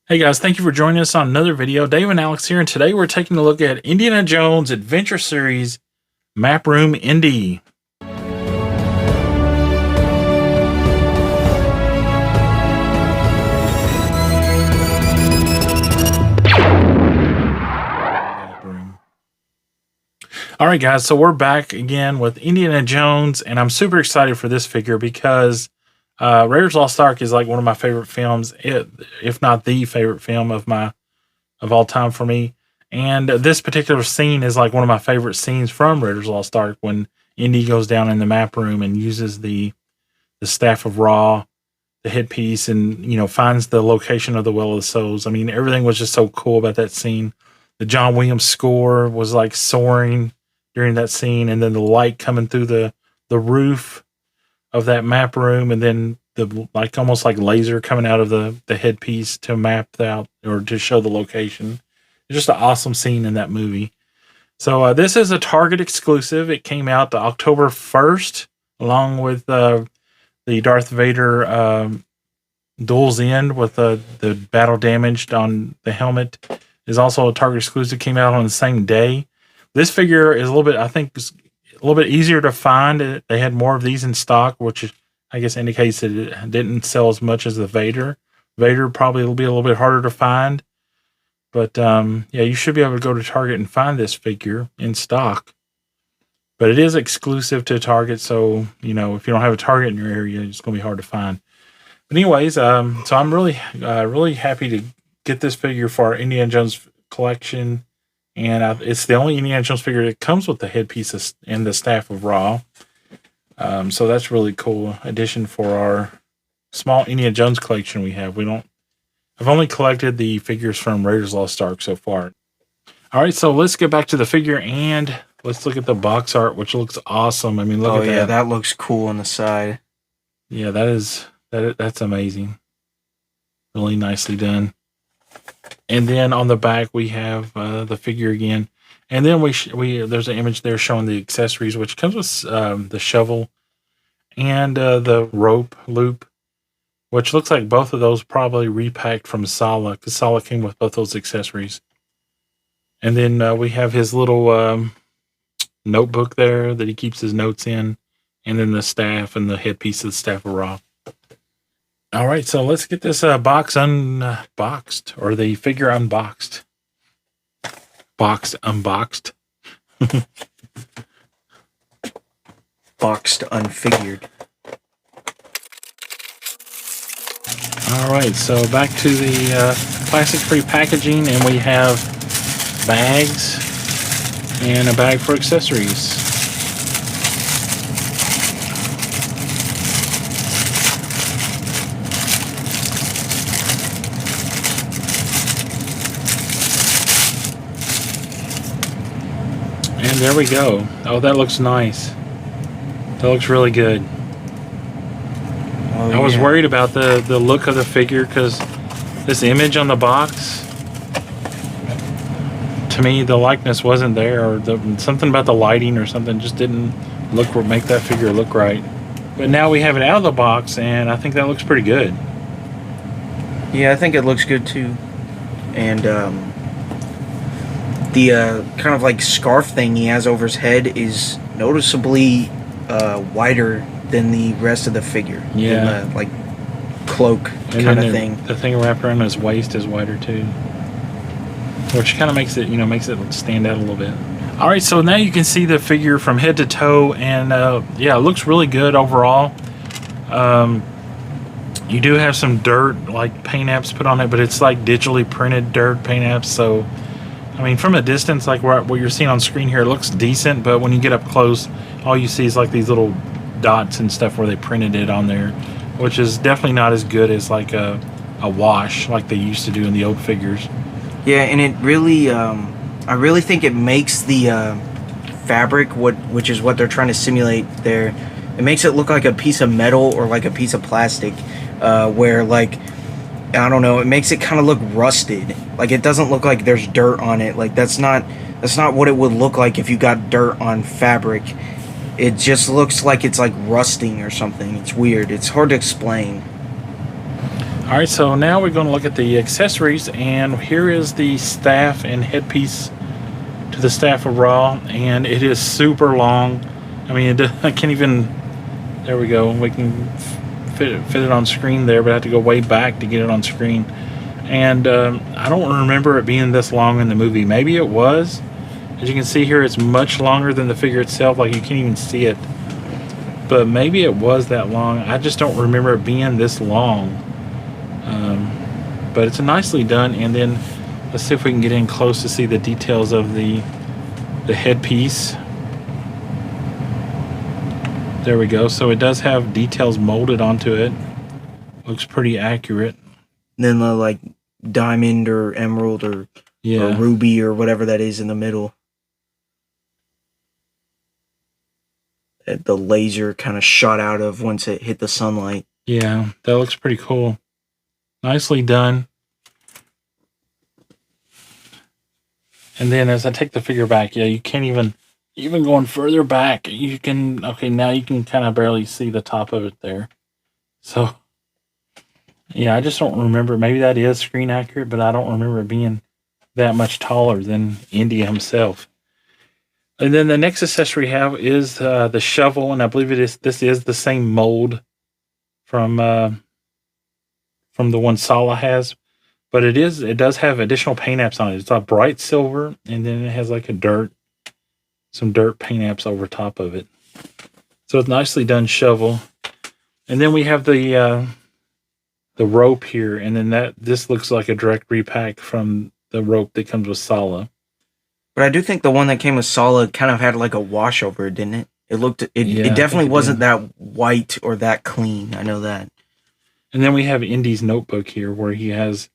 Hey guys, thank you for joining us on another video. Dave and Alex here, and today we're taking a look at Indiana Jones Adventure Series Map Room Indy. Alright guys, so we're back again with Indiana Jones, and I'm super excited for this figure because Raiders Lost Ark is like one of my favorite films, if not the favorite film of all time for me. And this particular scene is like one of my favorite scenes from Raiders Lost Ark when Indy goes down in the map room and uses the staff of Ra, the headpiece, and finds the location of the Well of the Souls. I mean, everything was just so cool about that scene. The John Williams score was like soaring during that scene, and then the light coming through the roof of that map room, and then the almost like laser coming out of the headpiece to map out or to show the location. It's just an awesome scene in that movie. So this is a Target exclusive. It came out October 1st, along with the Darth Vader Duel's End with the battle damaged on the helmet. Is also a Target exclusive. Came out on the same day. This figure is a little bit, I think, a little bit easier to find. They had more of these in stock, which I guess indicates that it didn't sell as much as the Vader. Vader probably will be a little bit harder to find. But yeah, you should be able to go to Target and find this figure in stock. But it is exclusive to Target, so if you don't have a Target in your area, it's going to be hard to find. But anyways, so I'm really happy to get this figure for our Indiana Jones collection. And it's the only Indiana Jones figure that comes with the headpiece and the staff of Ra. So that's really cool addition for our small Indiana Jones collection we have. I've only collected the figures from Raiders Lost Ark so far. All right, so let's get back to the figure and let's look at the box art, which looks awesome. I mean, look at that. Oh yeah, that looks cool on the side. Yeah, that's amazing. Really nicely done. And then on the back we have the figure again, and then there's an image there showing the accessories, which comes with the shovel and the rope loop, which looks like both of those probably repacked from Sala, because Sala came with both those accessories. And then we have his little notebook there that he keeps his notes in, and then the staff and the headpiece of the staff of Ra. All right, so let's get this box unboxed, or the figure unboxed. Box unboxed. Boxed unfigured. All right, so back to the plastic-free packaging, and we have bags and a bag for accessories. And there we go. Oh, that looks nice. That looks really good. Oh, I was worried about the look of the figure because this image on the box, to me, the likeness wasn't there, or something about the lighting or something just didn't make that figure look right. But now we have it out of the box, and I think that looks pretty good. Yeah, I think it looks good too. And the kind of like scarf thing he has over his head is noticeably wider than the rest of the figure. Yeah. Like cloak kind of thing. The thing wrapped around his waist is wider too, which kind of makes it stand out a little bit. All right, so now you can see the figure from head to toe, and yeah, it looks really good overall. You do have some dirt, like paint apps put on it, but it's like digitally printed dirt paint apps, so I mean, from a distance, like what you're seeing on screen here, it looks decent, but when you get up close, all you see is like these little dots and stuff where they printed it on there, which is definitely not as good as like a wash like they used to do in the old figures. Yeah, and it really, I really think it makes the fabric, which is what they're trying to simulate there, it makes it look like a piece of metal or like a piece of plastic, where like, I don't know, it makes it kind of look rusted. Like, it doesn't look like there's dirt on it. Like, that's not what it would look like if you got dirt on fabric. It just looks like it's like rusting or something. It's weird. It's hard to explain. All right, so now we're going to look at the accessories, and here is the staff and headpiece to the staff of Raw, and it is super long. I mean, I can't even. There we go. We can fit it on screen there, but I have to go way back to get it on screen. And I don't remember it being this long in the movie. Maybe it was. As you can see here, it's much longer than the figure itself. Like, you can't even see it. But maybe it was that long. I just don't remember it being this long. But it's nicely done. And then let's see if we can get in close to see the details of the headpiece. There we go. So it does have details molded onto it. Looks pretty accurate. And then the like diamond or emerald or ruby or whatever that is in the middle. The laser kind of shot out of once it hit the sunlight. Yeah, that looks pretty cool. Nicely done. And then as I take the figure back, yeah, you can't even going further back, you can, okay, now you can kind of barely see the top of it there. So, yeah, I just don't remember. Maybe that is screen accurate, but I don't remember it being that much taller than India himself. And then the next accessory we have is the shovel, and I believe this is the same mold from the one Sala has, but it does have additional paint apps on it. It's a bright silver, and then it has like some dirt paint apps over top of it. So it's a nicely done shovel. And then we have the rope here, and then this looks like a direct repack from the rope that comes with Sala. But I do think the one that came with Sala kind of had like a wash over it, didn't it? It definitely wasn't that white or that clean. I know that. And then we have Indy's notebook here, where he has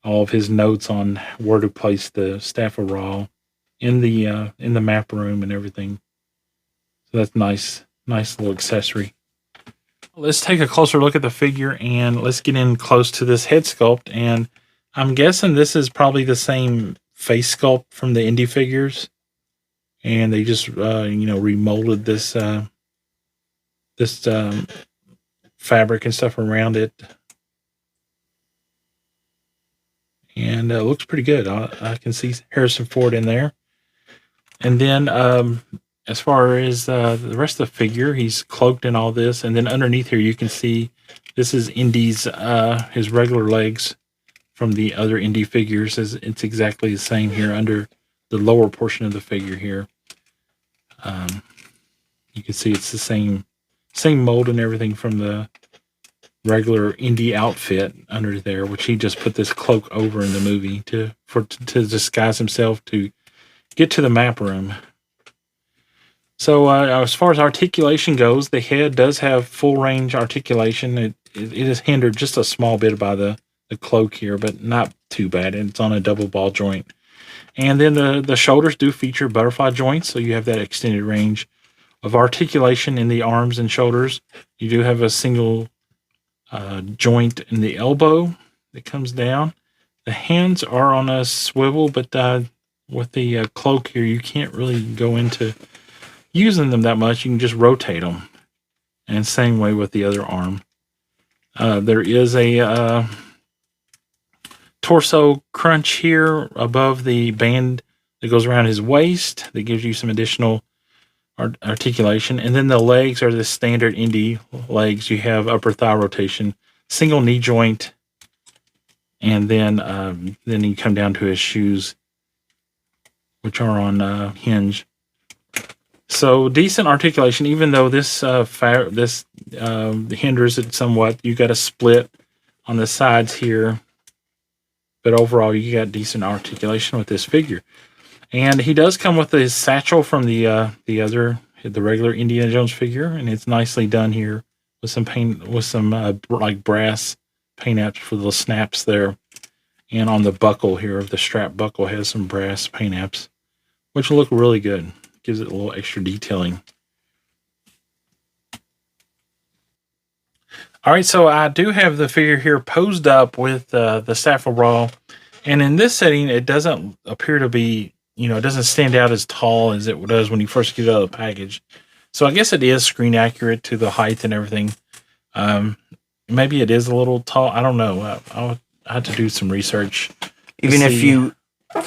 all of his notes on where to place the Staff of Ra in the map room and everything. So that's nice little accessory. Let's take a closer look at the figure, and let's get in close to this head sculpt. And I'm guessing this is probably the same face sculpt from the Indy figures, and they just remolded this fabric and stuff around it, and it looks pretty good. I can see Harrison Ford in there. And then as far as the rest of the figure, he's cloaked in all this, and then underneath here you can see this is Indy's his regular legs from the other Indy figures. It's exactly the same here under the lower portion of the figure here. You can see it's the same mold and everything from the regular Indy outfit under there, which he just put this cloak over in the movie to disguise himself to get to the map room. So as far as articulation goes, the head does have full range articulation. It is hindered just a small bit by the cloak here, but not too bad. It's on a double ball joint. And then the shoulders do feature butterfly joints, so you have that extended range of articulation in the arms and shoulders. You do have a single joint in the elbow that comes down. The hands are on a swivel, but with the cloak here, you can't really go into using them that much. You can just rotate them. And same way with the other arm. There is a torso crunch here above the band that goes around his waist that gives you some additional articulation. And then the legs are the standard Indy legs. You have upper thigh rotation, single knee joint, and then you come down to his shoes, which are on hinge. So decent articulation, even though this hinders it somewhat. You got a split on the sides here, but overall you got decent articulation with this figure. And he does come with his satchel from the regular Indiana Jones figure, and it's nicely done here with some paint, with some like brass paint apps for the snaps there. And on the buckle here, the strap buckle has some brass paint apps, which look really good. Gives it a little extra detailing. All right, so I do have the figure here posed up with the Staff of Ra, and in this setting, it doesn't appear to be, it doesn't stand out as tall as it does when you first get it out of the package. So I guess it is screen accurate to the height and everything. maybe it is a little tall. I don't know. I had to do some research. Even if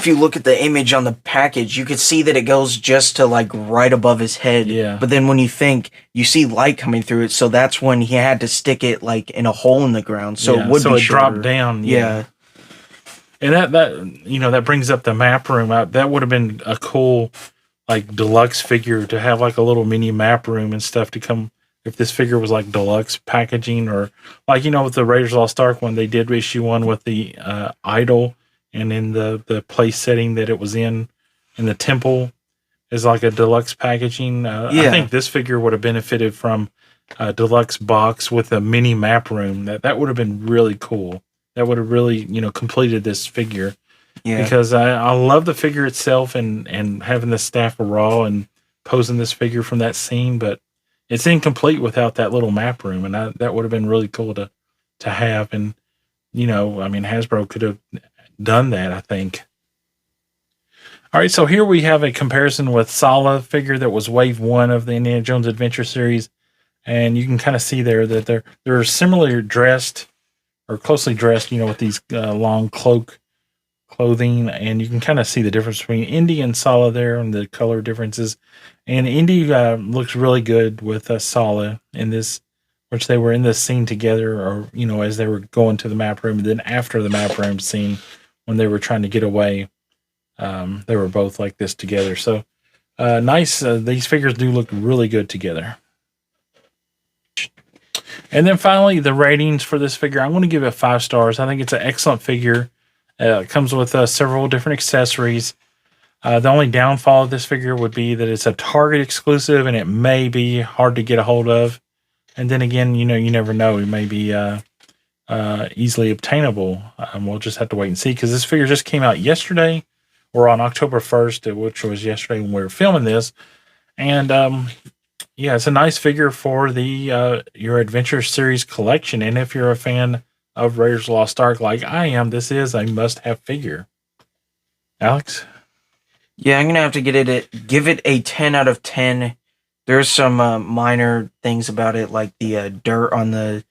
you look at the image on the package, you could see that it goes just to like right above his head. Yeah. But then when you think, you see light coming through it, so that's when he had to stick it like in a hole in the ground, so it would be shorter. Dropped down. Yeah. And that brings up the map room. That would have been a cool like deluxe figure to have like a little mini map room and stuff to come if this figure was like deluxe packaging, or like with the Raiders of the Lost Ark one, they did issue one with the idol and in the place setting that it was in the temple is like a deluxe packaging. I think this figure would have benefited from a deluxe box with a mini map room. That would have been really cool. That would have really completed this figure. Yeah. Because I love the figure itself and having the staff of Raw and posing this figure from that scene, but it's incomplete without that little map room, and that would have been really cool to have. And Hasbro could have done that, I think. All right, so here we have a comparison with Sala figure that was Wave 1 of the Indiana Jones Adventure series, and you can kind of see there that they're similarly dressed or closely dressed, with these long clothing, and you can kind of see the difference between Indy and Sala there and the color differences. And Indy looks really good with Sala in this, which they were in this scene together, or as they were going to the map room. And then after the map room scene, when they were trying to get away, they were both like this together. So nice. These figures do look really good together. And then finally, the ratings for this figure. I'm going to give it 5 stars. I think it's an excellent figure. It comes with several different accessories. The only downfall of this figure would be that it's a Target exclusive and it may be hard to get a hold of. And then again, you never know. It may be easily obtainable. We'll just have to wait and see, because this figure just came out yesterday, or on October 1st, which was yesterday when we were filming this. And it's a nice figure for the your Adventure Series collection. And if you're a fan of Raiders of the Lost Ark like I am, this is a must-have figure. Alex? Yeah, I'm gonna have to give it a 10 out of 10. There's some minor things about it, like the dirt on the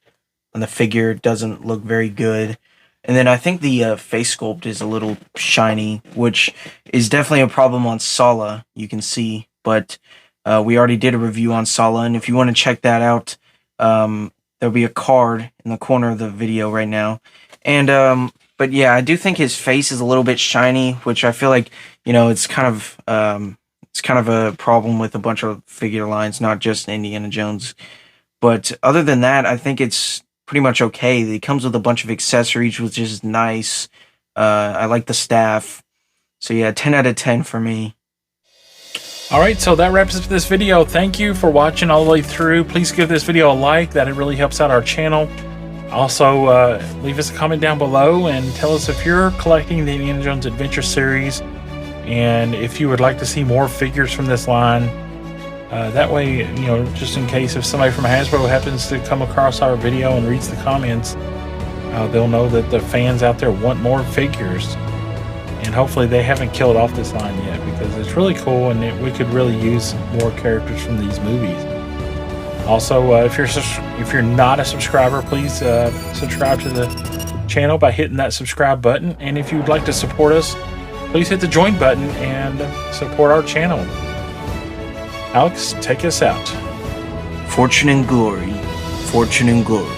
figure doesn't look very good, and then I think the face sculpt is a little shiny, which is definitely a problem on Sala. You can see, but we already did a review on Sala, and if you want to check that out, there'll be a card in the corner of the video right now, and but yeah, I do think his face is a little bit shiny, which I feel like, it's kind of a problem with a bunch of figure lines, not just Indiana Jones. But other than that, I think it's pretty much okay. It comes with a bunch of accessories, which is nice. I like the staff. So yeah, 10 out of 10 for me. All right, so that wraps up this video. Thank you for watching all the way through. Please give this video a like. That it really helps out our channel. Also, leave us a comment down below and tell us if you're collecting the Indiana Jones Adventure series and if you would like to see more figures from this line. That way, just in case if somebody from Hasbro happens to come across our video and reads the comments, they'll know that the fans out there want more figures. And hopefully they haven't killed off this line yet, because it's really cool and we could really use more characters from these movies. Also, if you're not a subscriber, please subscribe to the channel by hitting that subscribe button. And if you'd like to support us, please hit the join button and support our channel. Alex, take us out. Fortune and glory. Fortune and glory.